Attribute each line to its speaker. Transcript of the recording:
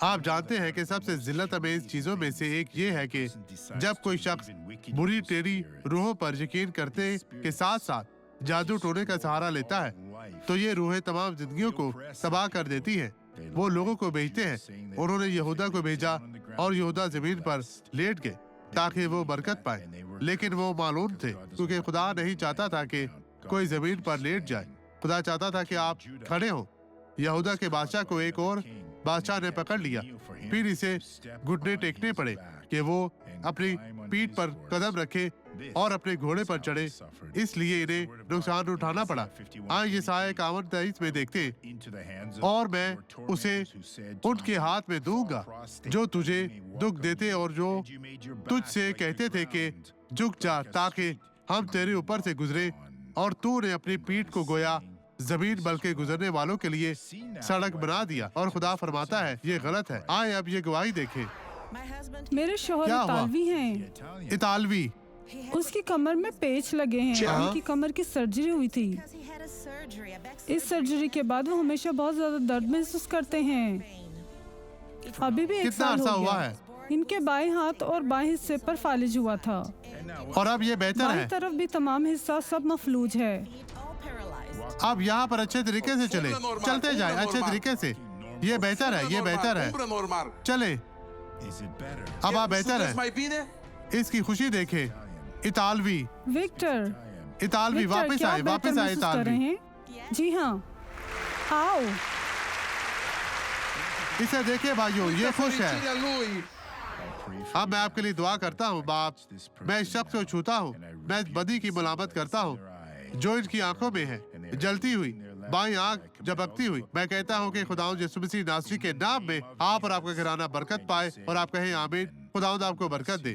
Speaker 1: आप जानते हैं कि सबसे जिल्लत अमेज चीजों में से एक ये है कि जब कोई शख्स बुरी टेढ़ी रूहों पर यकीन करते के साथ साथ जादू टोने का सहारा लेता है, तो ये रूहें तमाम जिंदगियों को तबाह कर देती हैं। वो लोगों को भेजते हैं। उन्होंने यहूदा को भेजा और यहूदा जमीन पर लेट गए ताकि वो बरकत पाए, लेकिन वो मालूम थे क्योंकि खुदा नहीं चाहता था कि कोई जमीन पर लेट जाए। खुदा चाहता था कि आप खड़े हो। यहूदा के बादशाह को एक और बादशाह ने पकड़ लिया, फिर इसे घुटने टेकने पड़े कि वो अपनी पीठ पर कदम रखे और अपने घोड़े पर चढ़े, इसलिए इन्हें नुकसान उठाना पड़ा। आइए यशायाह 51:23 में देखते हैं, और मैं उसे उनके हाथ में दूंगा जो तुझे दुख देते और जो तुझसे कहते थे कि झुक जा ताकि हम तेरे ऊपर से गुजरे, और तूने अपनी पीठ को गोया जमीन बल्कि गुजरने वालों के लिए सड़क बना दिया। और खुदा फरमाता है ये गलत है। आए अब ये गवाही देखें।
Speaker 2: मेरे शौहर
Speaker 1: क्या हुआ?
Speaker 2: इतालवी हैं।
Speaker 1: इतालवी
Speaker 2: उसकी कमर में पेच लगे हैं।
Speaker 1: हाँ।
Speaker 2: उनकी कमर की सर्जरी हुई थी। इस सर्जरी के बाद वो हमेशा बहुत ज्यादा दर्द महसूस करते हैं। अभी भी 1
Speaker 1: कितना
Speaker 2: साल
Speaker 1: अरसा
Speaker 2: हो
Speaker 1: हुआ
Speaker 2: गया।
Speaker 1: है?
Speaker 2: इनके बाएं हाथ और बाएं हिस्से पर फालिज हुआ था।
Speaker 1: और अब ये बेहतर
Speaker 2: बाएं
Speaker 1: है।
Speaker 2: तरफ भी तमाम हिस्सा सब मफलूज है।
Speaker 1: अब यहाँ पर अच्छे तरीके से चले, चलते जाए अच्छे तरीके से। ये बेहतर है, ये बेहतर है। चले, अब आप बेहतर है। इसकी खुशी देखे। इतालवी
Speaker 2: विक्टर
Speaker 1: वापस
Speaker 2: क्या
Speaker 1: आए,
Speaker 2: बेहतर
Speaker 1: वापस आए
Speaker 2: महसूस कर रहे
Speaker 1: इतालवी।
Speaker 2: हैं? जी हाँ, आओ।
Speaker 1: इसे देखिए भाइयों, ये खुश है। अब मैं आपके लिए दुआ करता हूँ बाप। मैं इस शख्स को छूता हूँ। मैं इस बदी की मलामत करता हूँ जो इनकी आंखों में है, जलती हुई बाईं आंख झपकती हुई। मैं कहता हूँ कि खुदावंद यीशु मसीह नासरी के नाम में आप और आपका घराना बरकत पाए, और आप कहें आमीन। खुदावंद आपको बरकत दे।